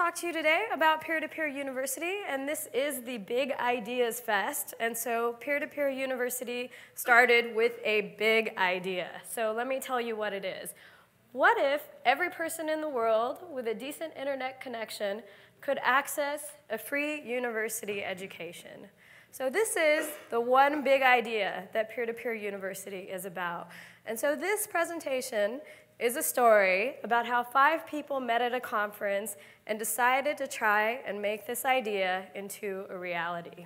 talk to you today about peer-to-peer university, and this is the Big Ideas Fest. And so peer-to-peer university started with a big idea. So let me tell you what it is. What if every person in the world with a decent internet connection could access a free university education? So this is the one big idea that peer-to-peer university is about. And so this presentation is a story about how 5 people met at a conference and decided to try and make this idea into a reality.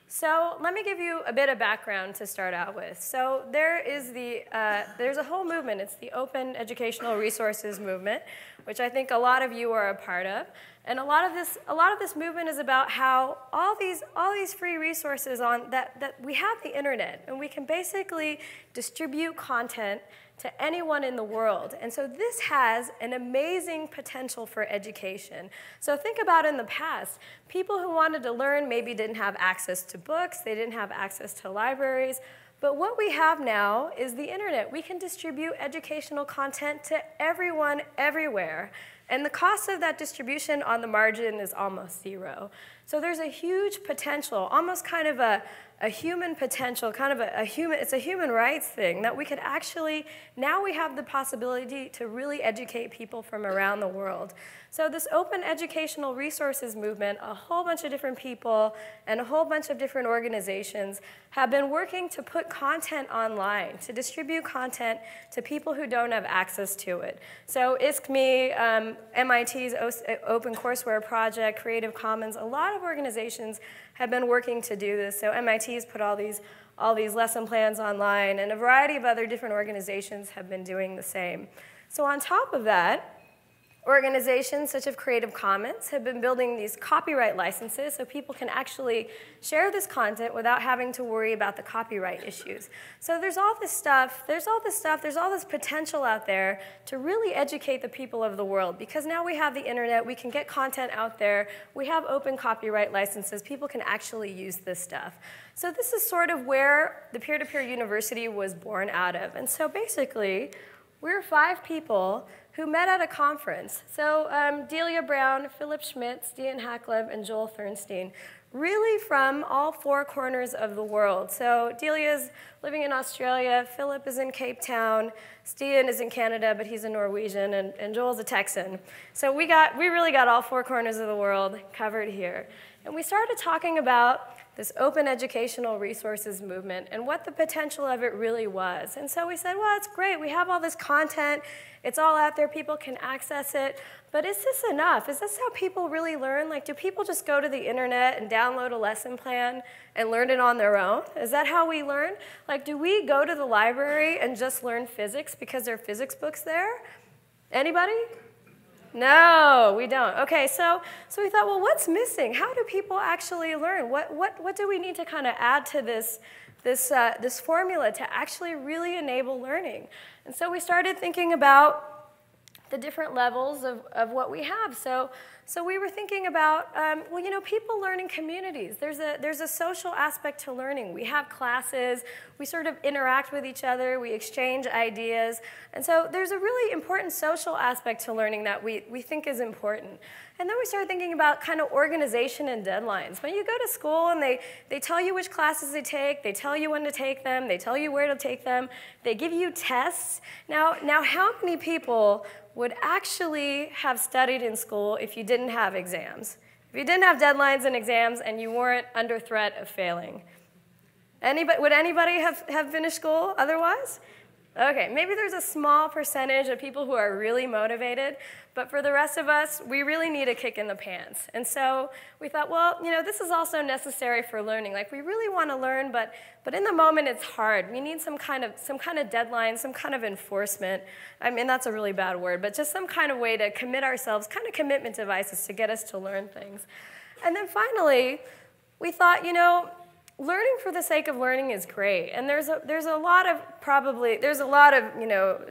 So let me give you a bit of background to start out with. So there's a whole movement. It's the Open Educational Resources movement, which I think a lot of you are a part of. And a lot of this movement is about how all these free resources that we have the internet, and we can basically distribute content to anyone in the world. And so this has an amazing potential for education. So think about in the past, people who wanted to learn maybe didn't have access to books, they didn't have access to libraries, but what we have now is the internet. We can distribute educational content to everyone, everywhere. And the cost of that distribution on the margin is almost zero. So there's a huge potential, almost kind of a human potential, kind of it's a human rights thing that we could actually, now we have the possibility to really educate people from around the world. So this open educational resources movement, a whole bunch of different people and a whole bunch of different organizations have been working to put content online, to distribute content to people who don't have access to it. So ISKME, MIT's Open Courseware Project, Creative Commons, a lot of organizations have been working to do this. So MIT has put all these lesson plans online, and a variety of other different organizations have been doing the same. So on top of that, organizations such as Creative Commons have been building these copyright licenses so people can actually share this content without having to worry about the copyright issues. So there's all this stuff, there's all this potential out there to really educate the people of the world, because now we have the internet, we can get content out there, we have open copyright licenses, people can actually use this stuff. So this is sort of where the peer-to-peer university was born out of. And so basically, we're 5 people who met at a conference. So Delia Brown, Philip Schmidt, Stian Haklev, and Joel Thernstein, really from all 4 corners of the world. So Delia's living in Australia, Philip is in Cape Town, Stian is in Canada, but he's a Norwegian, and Joel's a Texan. So we really got all 4 corners of the world covered here. And we started talking about this open educational resources movement and what the potential of it really was. And so we said, well, it's great. We have all this content. It's all out there. People can access it. But is this enough? Is this how people really learn? Like, do people just go to the internet and download a lesson plan and learn it on their own? Is that how we learn? Like, do we go to the library and just learn physics because there are physics books there? Anybody? No, we don't. Okay, so we thought, well, what's missing? How do people actually learn? What do we need to kind of add to this formula to actually really enable learning? And so we started thinking about the different levels of what we have. So we were thinking about, well, you know, people learn in communities. There's a social aspect to learning. We have classes. We sort of interact with each other. We exchange ideas. And so there's a really important social aspect to learning that we think is important. And then we started thinking about kind of organization and deadlines. When you go to school and they tell you which classes they take, they tell you when to take them, they tell you where to take them, they give you tests. Now how many people would actually have studied in school if you didn't have exams? If you didn't have deadlines and exams and you weren't under threat of failing? Would anybody have finished school otherwise? Okay, maybe there's a small percentage of people who are really motivated, but for the rest of us, we really need a kick in the pants. And so we thought, well, you know, this is also necessary for learning. Like, we really want to learn, but in the moment it's hard. We need some kind of deadline, some kind of enforcement. I mean, that's a really bad word, but just some kind of way to commit ourselves, kind of commitment devices to get us to learn things. And then finally, we thought, you know, learning for the sake of learning is great, and there's a lot of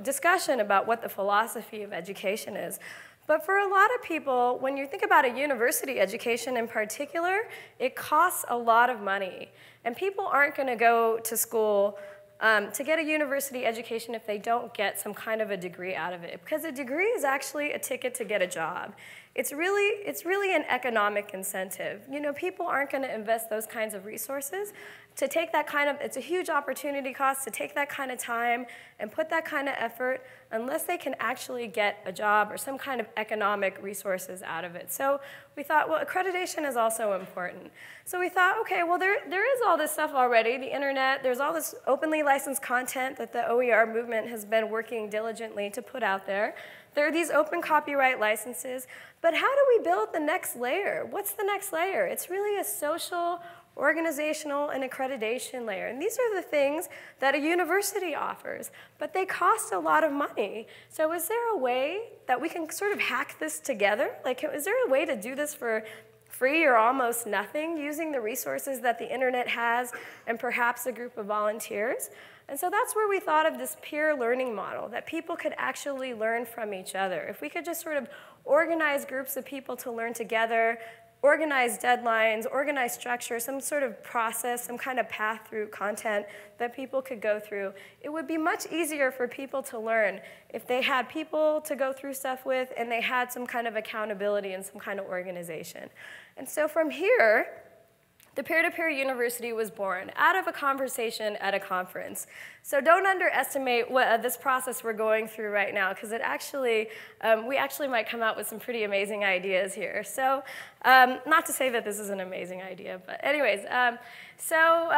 discussion about what the philosophy of education is. But for a lot of people, when you think about a university education in particular, it costs a lot of money, and people aren't going to go to school to get a university education if they don't get some kind of a degree out of it, because a degree is actually a ticket to get a job. it's really an economic incentive. You know, people aren't going to invest those kinds of resources to take that kind of, it's a huge opportunity cost to take that kind of time and put that kind of effort unless they can actually get a job or some kind of economic resources out of it. So we thought, well, accreditation is also important. So we thought, okay, well, there is all this stuff already, the internet, there's all this openly licensed content that the OER movement has been working diligently to put out there. There are these open copyright licenses, but how do we build the next layer? What's the next layer? It's really a social, organizational, and accreditation layer. And these are the things that a university offers, but they cost a lot of money. So is there a way that we can sort of hack this together? Like, is there a way to do this for free or almost nothing using the resources that the internet has and perhaps a group of volunteers? And so that's where we thought of this peer learning model, that people could actually learn from each other. If we could just sort of organize groups of people to learn together, organize deadlines, organize structure, some sort of process, some kind of path through content that people could go through, it would be much easier for people to learn if they had people to go through stuff with and they had some kind of accountability and some kind of organization. And so from here, the peer-to-peer university was born out of a conversation at a conference. So don't underestimate what, this process we're going through right now, because it actually, we actually might come out with some pretty amazing ideas here. So not to say that this is an amazing idea, but anyways, so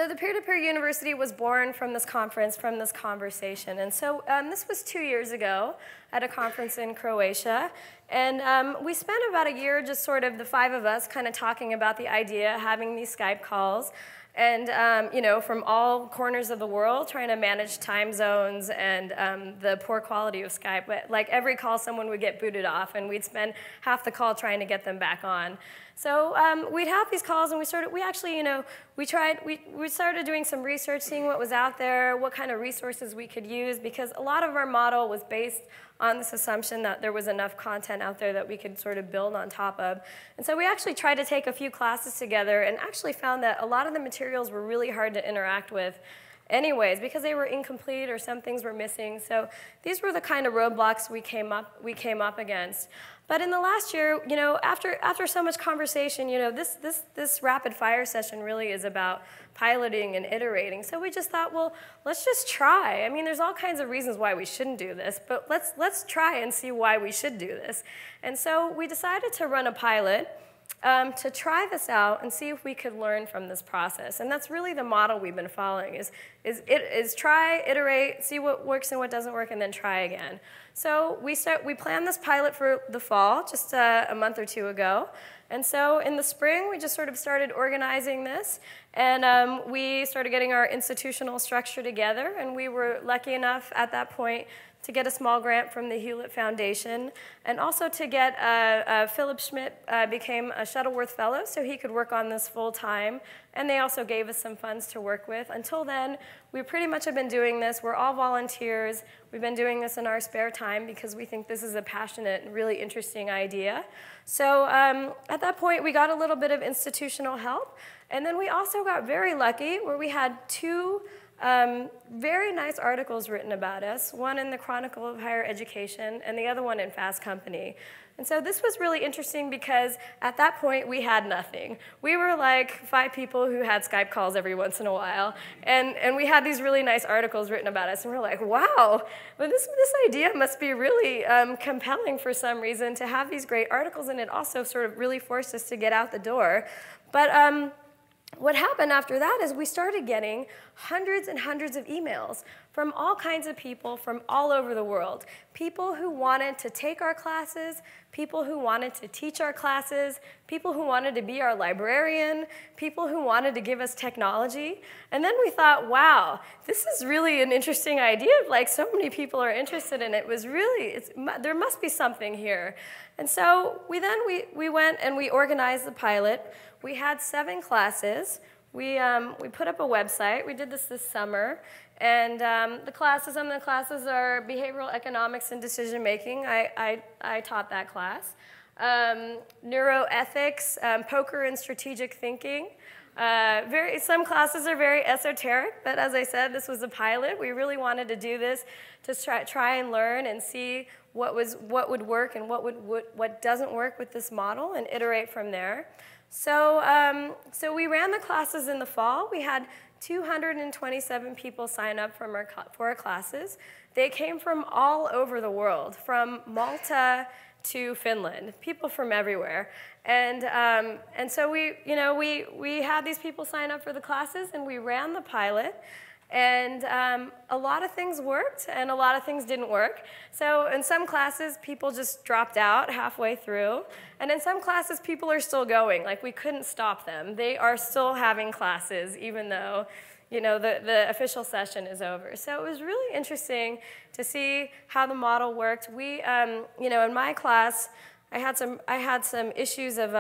the peer-to-peer university was born from this conference, from this conversation. And so this was 2 years ago at a conference in Croatia. And we spent about a year just sort of the 5 of us kind of talking about the idea, having these Skype calls. And you know, from all corners of the world, trying to manage time zones and the poor quality of Skype. But like every call, someone would get booted off, and we'd spend half the call trying to get them back on. So we'd have these calls, and we started doing some research, seeing what was out there, what kind of resources we could use, because a lot of our model was based on this assumption that there was enough content out there that we could sort of build on top of. And so we actually tried to take a few classes together and actually found that a lot of the materials were really hard to interact with anyways, because they were incomplete or some things were missing. So these were the kind of roadblocks we came up against. But in the last year, you know, after so much conversation, you know, this rapid fire session really is about piloting and iterating. So we just thought, well, let's just try. I mean, there's all kinds of reasons why we shouldn't do this, but let's try and see why we should do this. And so we decided to run a pilot to try this out and see if we could learn from this process. And that's really the model we've been following, is try, iterate, see what works and what doesn't work, and then try again. So we planned this pilot for the fall, just a month or 2 ago. And so in the spring, we just sort of started organizing this. And we started getting our institutional structure together. And we were lucky enough at that point to get a small grant from the Hewlett Foundation, and also to get Philip Schmidt became a Shuttleworth Fellow, so he could work on this full time. And they also gave us some funds to work with. Until then, we pretty much have been doing this. We're all volunteers. We've been doing this in our spare time because we think this is a passionate and really interesting idea. So at that point, we got a little bit of institutional help. And then we also got very lucky where we had 2 very nice articles written about us, one in the Chronicle of Higher Education and the other one in Fast Company. And so this was really interesting because at that point we had nothing. We were like 5 people who had Skype calls every once in a while, and we had these really nice articles written about us, and we're like, wow, well, this idea must be really compelling for some reason to have these great articles, and it also sort of really forced us to get out the door. But what happened after that is we started getting hundreds and hundreds of emails from all kinds of people from all over the world. People who wanted to take our classes, people who wanted to teach our classes, people who wanted to be our librarian, people who wanted to give us technology. And then we thought, wow, this is really an interesting idea. Like, so many people are interested in it. There must be something here. And so we went and we organized the pilot. We had 7 classes. We put up a website. We did this summer. And the classes are behavioral economics and decision making. I taught that class. Neuroethics, poker and strategic thinking, Some classes are very esoteric, but as I said, this was a pilot. We really wanted to do this to try and learn and see what would work and what doesn't work with this model and iterate from there. So we ran the classes in the fall. We had 227 people sign up for our classes. They came from all over the world, from Malta to Finland, people from everywhere. And so we had these people sign up for the classes, and we ran the pilot. And a lot of things worked, and a lot of things didn't work. So in some classes, people just dropped out halfway through. And in some classes, people are still going. Like, we couldn't stop them. They are still having classes, even though the official session is over. So it was really interesting to see how the model worked. We, in my class, I had some issues of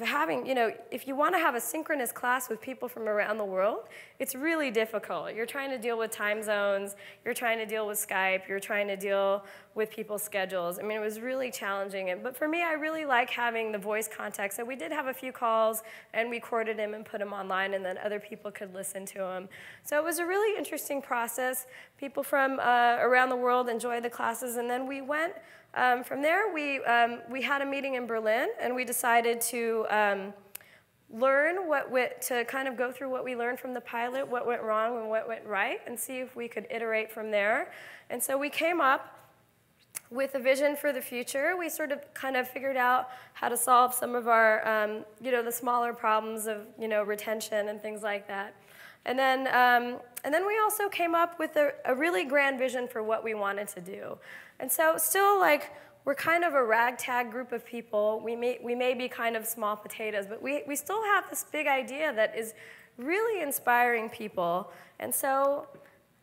having, if you want to have a synchronous class with people from around the world, it's really difficult. You're trying to deal with time zones, you're trying to deal with Skype, you're trying to deal with people's schedules. I mean, it was really challenging. But for me, I really like having the voice contact. So we did have a few calls, and we recorded them and put them online, and then other people could listen to them. So it was a really interesting process. People from around the world enjoyed the classes, and then we went. From there, we had a meeting in Berlin, and we decided to learn to kind of go through what we learned from the pilot, what went wrong and what went right, and see if we could iterate from there. And so we came up with a vision for the future. We sort of kind of figured out how to solve some of our, the smaller problems of, retention and things like that. And then we also came up with a really grand vision for what we wanted to do. And so still, like, we're kind of a ragtag group of people. We may be kind of small potatoes, but we still have this big idea that is really inspiring people. And so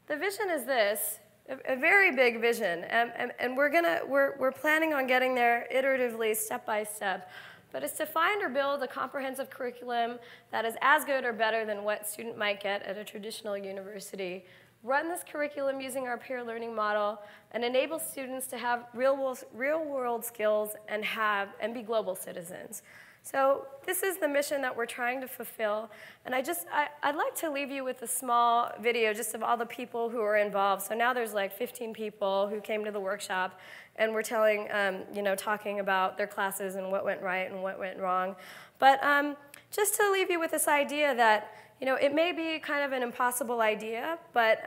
the vision is this, a very big vision. And we're planning on getting there iteratively, step by step. But it's to find or build a comprehensive curriculum that is as good or better than what a student might get at a traditional university. Run this curriculum using our peer learning model and enable students to have real-world skills and be global citizens. So this is the mission that we're trying to fulfill. And I'd like to leave you with a small video just of all the people who are involved. So now there's like 15 people who came to the workshop, and we're talking about their classes and what went right and what went wrong. But just to leave you with this idea that it may be kind of an impossible idea, but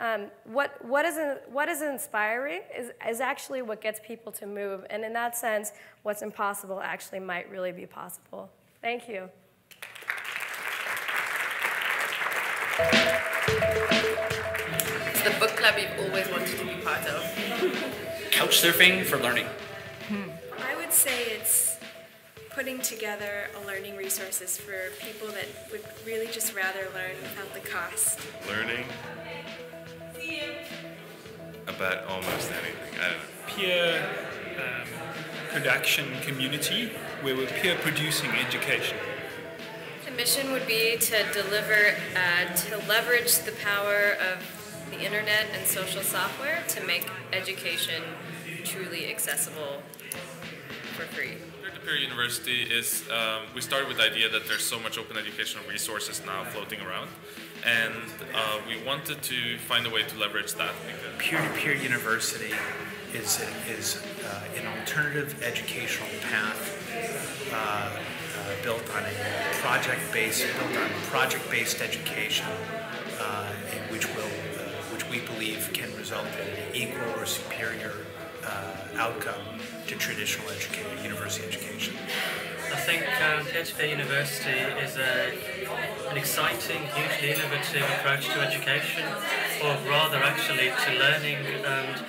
what is inspiring is actually what gets people to move. And in that sense, what's impossible actually might really be possible. Thank you. It's the book club you've always wanted to be part of. Couchsurfing for learning. I would say it's putting together learning resources for people that would really just rather learn without the cost. Learning about almost anything. I don't know. Peer production community where we're peer producing education. The mission would be to deliver, to leverage the power of the internet and social software to make education truly accessible for free. Peer-to-peer university is, we started with the idea that there's so much open educational resources now floating around, and we wanted to find a way to leverage that. Peer-to-peer university is an alternative educational path built on project-based education, which we believe can result in an equal or superior outcome to traditional university education. I think peer-to-peer university is an exciting, hugely innovative approach to education, or rather actually to learning, and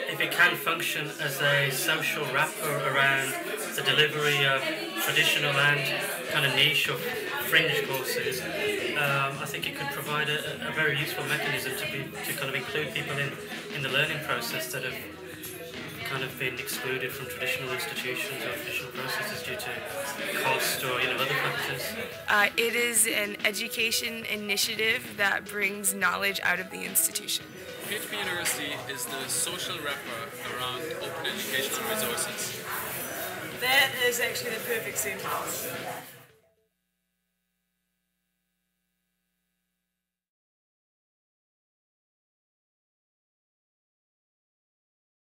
if it can function as a social wrapper around the delivery of traditional and kind of niche or fringe courses, I think it could provide a very useful mechanism to kind of include people in the learning process that have kind of been excluded from traditional institutions or traditional processes due to cost or other factors. It is an education initiative that brings knowledge out of the institution. Peer-to-peer university is the social wrapper around open educational resources. That is actually the perfect sentence.